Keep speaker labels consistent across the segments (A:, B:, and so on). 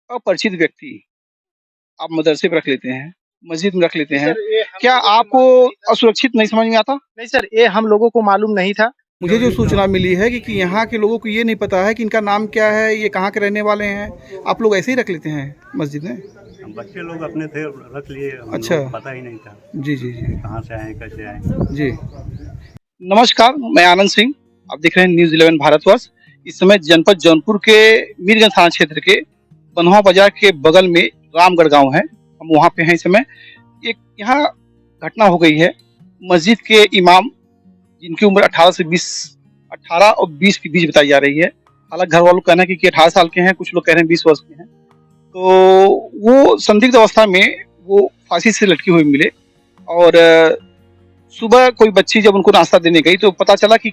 A: अपरिचित व्यक्ति आप मदरसे पे रख लेते हैं, मस्जिद में रख लेते
B: नहीं
A: हैं।
B: सर, ये हम
A: क्या
B: लोगों को
A: आपको
B: मालूम नहीं था।
A: असुरक्षित नहीं समझ में आता?
B: नहीं सर, ये हम लोगों को मालूम नहीं था।
A: मुझे जो सूचना मिली है कि यहाँ के लोगों को ये नहीं पता है कि इनका नाम क्या है, ये कहाँ के रहने वाले हैं। आप लोग ऐसे ही रख लेते हैं मस्जिद में?
C: बच्चे लोग अपने थे रख लिए, हम
A: अच्छा।
C: लोग पता ही नहीं था
A: जी, जी, जी।
C: कहाँ से आए कैसे आए।
A: जी। नमस्कार, मैं आनंद सिंह। आप देख रहे हैं न्यूज़ 11 भारतवर्ष। इस समय जनपद जौनपुर के मीरगंज थाना क्षेत्र के बनवा बाजार के बगल में रामगढ़ गाँव है। हम वहाँ पे हैं इस समय। एक यहाँ घटना हो गई है। मस्जिद के इमाम जिनकी उम्र 18 और 20 के बीच बताई जा रही है। हालांकि घर वालों का कहना है कि 18 साल के हैं, कुछ लोग कह रहे हैं 20 वर्ष के हैं। तो वो संदिग्ध अवस्था में वो फांसी से लटकी हुई मिले और सुबह कोई बच्ची जब उनको नाश्ता देने गई तो पता चला कि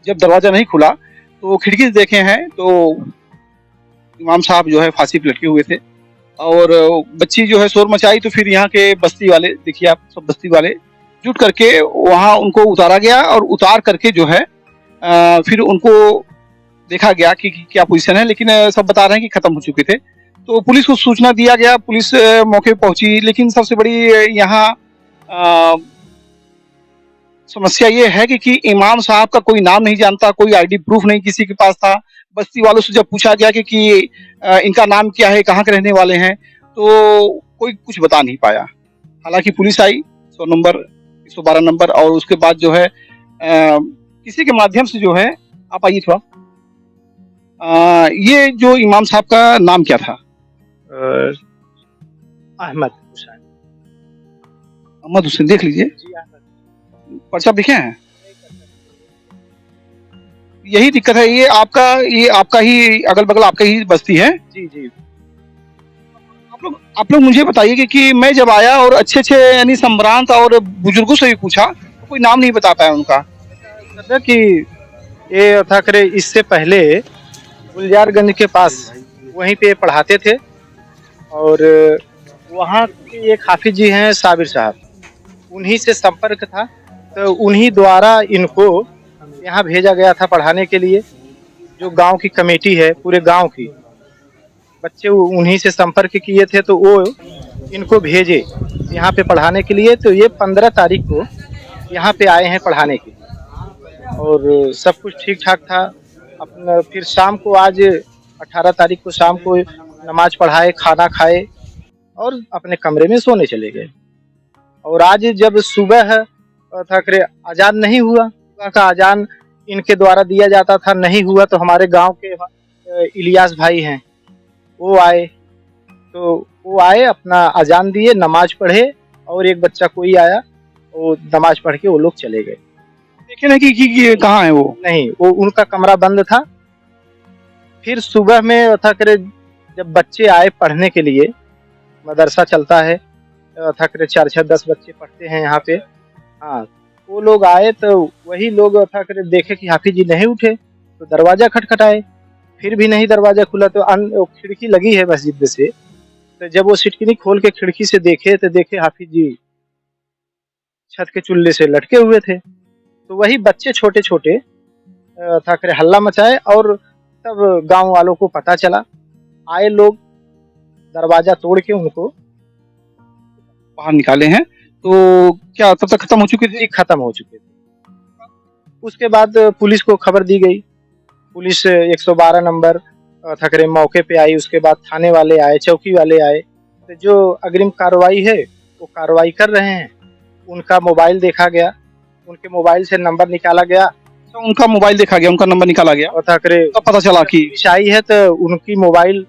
A: जब दरवाजा नहीं खुला तो खिड़की से देखे हैं तो इमाम साहब जो है फांसी पे लटके हुए थे और बच्ची जो है शोर मचाई तो फिर यहाँ के बस्ती वाले, देखिए आप सब बस्ती वाले जुट करके वहाँ उनको उतारा गया और उतार करके जो है फिर उनको देखा गया कि क्या पोजीशन है, लेकिन सब बता रहे हैं कि खत्म हो चुके थे। तो पुलिस को सूचना दिया गया, पुलिस मौके पे पहुंची, लेकिन सबसे बड़ी यहाँ समस्या ये है कि इमाम साहब का कोई नाम नहीं जानता, कोई आईडी प्रूफ नहीं किसी के पास था। बस्ती वालों से जब पूछा गया कि इनका नाम क्या है, कहाँ के रहने वाले हैं, तो कोई कुछ बता नहीं पाया। हालांकि पुलिस आई 100 नंबर 112 नंबर और उसके बाद जो है किसी के माध्यम से जो है, आप आइए थोड़ा, ये जो इमाम साहब का नाम क्या था?
B: अहमद हुसैन।
A: अहमद हुसैन, देख लीजिए
B: जी, अहमद।
A: पर्चा लिखे हैं। यही दिक्कत है, ये आपका ही अगल बगल आपका ही बस्ती है।
B: जी जी।
A: आप लोग मुझे बताइए कि मैं जब आया और अच्छे यानी संभ्रांत और बुजुर्गों से भी पूछा तो कोई नाम नहीं बता पाया उनका।
B: कि ये था करे इससे पहले गुलजारगंज के पास वहीं पे पढ़ाते थे और वहाँ के एक हाफिज जी हैं साबिर साहब, उन्हीं से संपर्क था तो उन्हीं द्वारा इनको यहाँ भेजा गया था पढ़ाने के लिए। जो गांव की कमेटी है पूरे गांव की, बच्चे उन्हीं से संपर्क किए थे तो वो इनको भेजे यहाँ पे पढ़ाने के लिए। तो ये 15 तारीख को यहाँ पे आए हैं पढ़ाने के और सब कुछ ठीक ठाक था। अपना फिर शाम को आज 18 तारीख को शाम को नमाज पढ़ाए, खाना खाए और अपने कमरे में सोने चले गए। और आज जब सुबह था करे अजान नहीं हुआ, सुबह का अजान इनके द्वारा दिया जाता था, नहीं हुआ तो हमारे गांव के इलियास भाई हैं वो आए, तो वो आए अपना अजान दिए, नमाज पढ़े और एक बच्चा कोई आया, वो नमाज पढ़ के वो लोग चले गए।
A: देखे ना कि कहाँ है वो? नहीं,
B: वो उनका कमरा बंद था। फिर सुबह में था करे जब बच्चे आए पढ़ने के लिए, मदरसा चलता है था करे 4-10 बच्चे पढ़ते हैं यहाँ पे। हाँ, वो लोग आए तो वही लोग था करे देखे कि हाफिज जी नहीं उठे तो दरवाजा खटखटाए, फिर भी नहीं दरवाजा खुला। तो खिड़की लगी है मस्जिद से, तो जब वो सिटकिनी खोल के खिड़की से देखे तो देखे हाफिज जी छत के चुल्ले से लटके हुए थे। तो वही बच्चे छोटे छोटे था करे हल्ला मचाए और तब गांव वालों को पता चला, आए लोग दरवाजा तोड़ के उनको
A: बाहर निकाले हैं। तो क्या तब तक खत्म हो चुके थे?
B: खत्म हो चुके थे। उसके बाद पुलिस को खबर दी गई, पुलिस 112 नंबर था करे मौके पे आई। उसके बाद थाने वाले आए, चौकी वाले आए, तो जो अग्रिम कार्रवाई है वो कार्रवाई कर रहे हैं। उनका मोबाइल देखा गया, उनके मोबाइल से नंबर निकाला गया।
A: तो उनका मोबाइल देखा गया, उनका नंबर निकाला गया
B: और था करे
A: तब पता चला कि
B: आई है। तो उनकी मोबाइल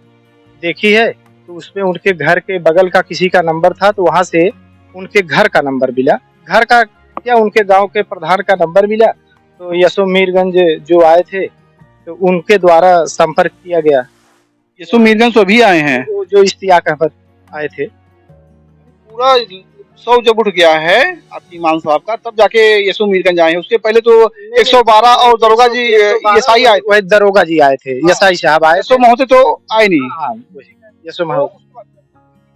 B: देखी है तो उसमें उनके घर के बगल का किसी का नंबर था, तो वहां से उनके घर का नंबर मिला, घर का क्या उनके गांव के प्रधान का नंबर मिला। तो यसो मीरगंज जो आए थे तो उनके द्वारा संपर्क किया गया।
A: यसो मीरगंज तो अभी आए हैं,
B: वो जो इश्तियाक अहमद आए थे।
A: पूरा 100 जब उठ गया है आपकी इमाम साहब का, तब जाके यसो मीरगंज आए हैं। उसके पहले तो 112 और दरोगा जी यसाई आए,
B: वही दरोगा जी आए थे, यसाई साहब आए।
A: यसो महोदय तो आए नहीं।
B: हाँ, यसो महोदय।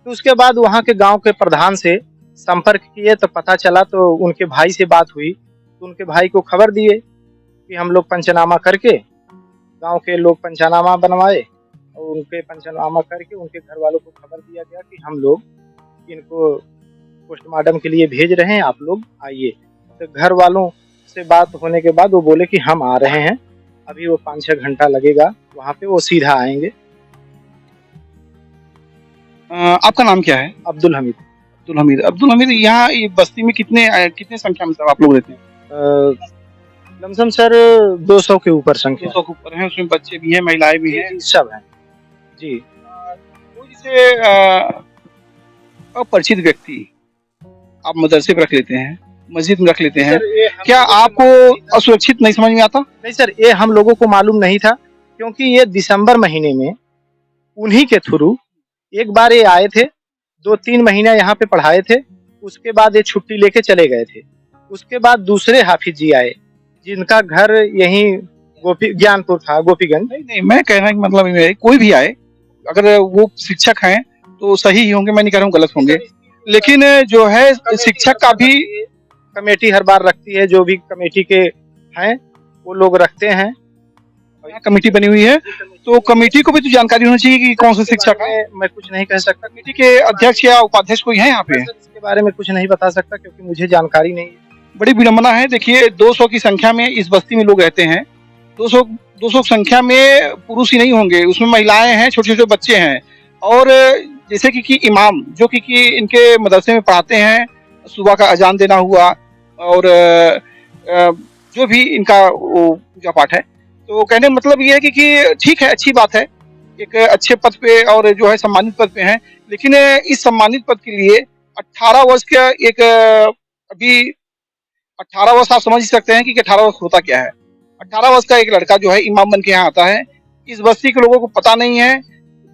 B: तो उसके बाद वहाँ के गांव के प्रधान से संपर्क किए तो पता चला, तो उनके भाई से बात हुई तो उनके भाई को खबर दिए कि हम लोग पंचनामा करके, गांव के लोग पंचनामा बनवाए और उनके पंचनामा करके उनके घर वालों को खबर दिया गया कि हम लोग इनको पोस्टमार्टम के लिए भेज रहे हैं, आप लोग आइए। तो घर वालों से बात होने के बाद वो बोले कि हम आ रहे हैं, अभी वो 5-6 घंटा लगेगा, वहाँ पे वो सीधा आएंगे।
A: आपका नाम क्या है?
B: अब्दुल हमीद।
A: अब्दुल हमीद। अब्दुल हमीद, यहाँ ये बस्ती में कितने संख्या में सब आप लोग रहते हैं?
B: लमसम सर 200 के ऊपर संख्या।
A: 200 के ऊपर है, उसमें बच्चे भी हैं, महिलाएं भी हैं,
B: सब हैं जी।
A: कोई जैसे अपरिचित व्यक्ति आप मदरसे पे रख लेते हैं, मस्जिद में रख लेते हैं, क्या आपको असुरक्षित नहीं समझ में आता?
B: नहीं सर, ये हम लोगों को मालूम नहीं था, क्योंकि ये दिसंबर महीने में उन्हीं के थ्रू एक बार ये आए थे, 2-3 महीना यहाँ पे पढ़ाए थे, उसके बाद ये छुट्टी लेके चले गए थे। उसके बाद दूसरे हाफिज जी आए, जिनका घर यहीं ज्ञानपुर था, गोपीगंज।
A: नहीं, मैं कह रहा हूँ मतलब ये कोई भी आए, अगर वो शिक्षक हैं तो सही ही होंगे, मैं नहीं कह रहा हूँ गलत होंगे, लेकिन जो है शिक्षक का भी
B: कमेटी हर बार रखती है, जो भी कमेटी के हैं वो लोग रखते हैं।
A: कमेटी बनी हुई है, तो कमेटी को भी तो जानकारी होनी चाहिए कि कौन से शिक्षक है।
B: मैं कुछ नहीं कह सकता,
A: कमेटी के अध्यक्ष या उपाध्यक्ष कोई है यहाँ पे?
B: इसके बारे में कुछ नहीं बता सकता, क्योंकि मुझे जानकारी नहीं है।
A: बड़ी विडम्बना है। देखिए 200 की संख्या में इस बस्ती में लोग रहते हैं, 200 संख्या में पुरुष ही नहीं होंगे, उसमें महिलाएं हैं, छोटे छोटे बच्चे हैं, और जैसे कि इमाम जो कि इनके मदरसे में पढ़ाते हैं, सुबह का अजान देना हुआ, और जो भी इनका वो पूजा पाठ है, तो कहने का मतलब ये है कि ठीक है, अच्छी बात है, एक अच्छे पद पे और जो है सम्मानित पद पे हैं, लेकिन इस सम्मानित पद के लिए 18 वर्ष का एक अभी 18 वर्ष आप समझ ही सकते हैं कि 18 वर्ष होता क्या है। 18 वर्ष का एक लड़का जो है इमाम बन के यहाँ आता है, इस बस्ती के लोगों को पता नहीं है।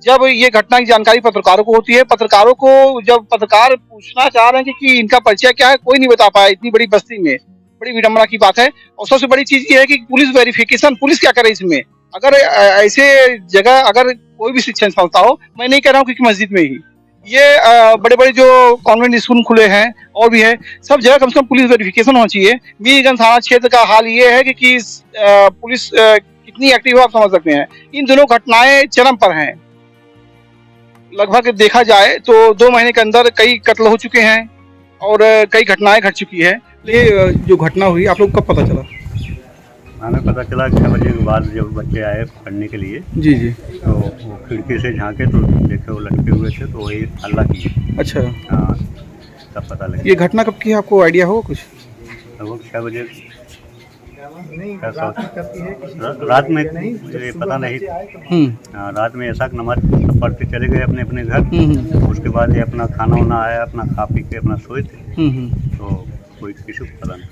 A: जब ये घटना की जानकारी पत्रकारों को होती है, पत्रकारों को जब पत्रकार पूछना चाह रहे हैं कि इनका परिचय क्या है, कोई नहीं बता पाया इतनी बड़ी बस्ती में, बड़ी विडम्बना की बात है। और सबसे बड़ी चीज ये है कि पुलिस वेरिफिकेशन, पुलिस क्या करे इसमें? अगर ऐसे जगह अगर कोई भी शिक्षण संस्था हो, मैं नहीं कह रहा हूँ कि मस्जिद में ही, ये बड़े बड़े जो कॉन्वेंट स्कूल खुले हैं और भी है, सब जगह कम से कम पुलिस वेरिफिकेशन होना चाहिए। मीरगंज थाना क्षेत्र का हाल ये है कि पुलिस कितनी एक्टिव है आप समझ सकते हैं। इन दोनों घटनाएं चरम पर हैं। लगभग देखा जाए तो 2 महीने के अंदर कई कत्ल हो चुके हैं और कई घटनाएं घट चुकी है। ये जो घटना हुई आप लोग कब पता चला?
C: हमें पता चला 6 बजे के बाद जब बच्चे आए पढ़ने के लिए।
A: जी जी।
C: तो वो खिड़की से झांके तो देखे वो लटके हुए थे, तो वही हल्ला किए।
A: अच्छा,
C: हाँ, तब पता लगा।
A: ये घटना कब की है, आपको आइडिया हो कुछ?
C: लगभग 6 बजे रात में, मुझे पता नहीं। हाँ, रात में ऐसा नमाज पढ़ के चले गए अपने अपने घर। उसके बाद ये अपना खाना वाना आया, अपना खा पी के अपना सोए थे। तो कोई किसी को पता नहीं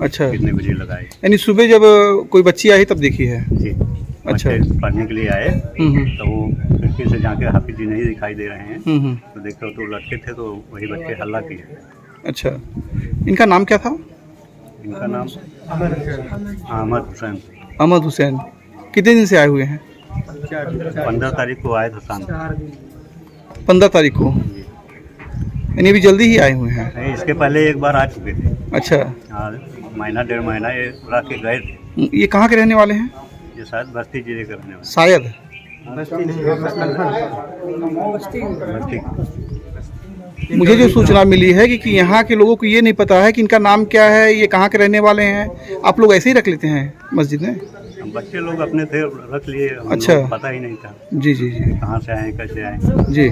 A: अच्छा
C: कितने बजे लगाए।
A: यानी सुबह जब कोई बच्ची आई तब देखी है?
C: जी।
A: अच्छा,
C: पढ़ने के लिए आए तो वो खिड़की से जाके हाफिज जी नहीं दिखाई दे रहे हैं, तो देखो तो लड़के थे, तो वही बच्चे हल्ला किए।
A: अच्छा, इनका नाम क्या था?
C: इनका नाम अहमद हुसैन।
A: अहमद हुसैन। कितने दिन से आए हुए हैं?
C: 15 तारीख को आए थे शाम।
A: 15 तारीख को, यानी अभी जल्दी ही आए हुए हैं?
C: नहीं, इसके पहले एक बार आ चुके थे।
A: अच्छा।
C: हाँ, महीना 1.5 महीना ये रह के गए थे।
A: ये कहाँ के रहने वाले हैं?
C: ये शायद बस्ती जिले के रहने वाले।
A: शायद
C: बस्ती।
A: मुझे जो सूचना मिली है कि यहाँ के लोगों को ये नहीं पता है कि इनका नाम क्या है, ये कहाँ के रहने वाले हैं। आप लोग ऐसे ही रख लेते हैं मस्जिद में?
C: बच्चे लोग अपने थे, रख लिए।
A: अच्छा,
C: पता ही नहीं था।
A: जी जी जी।
C: कहाँ से आए, कैसे आए।
A: जी।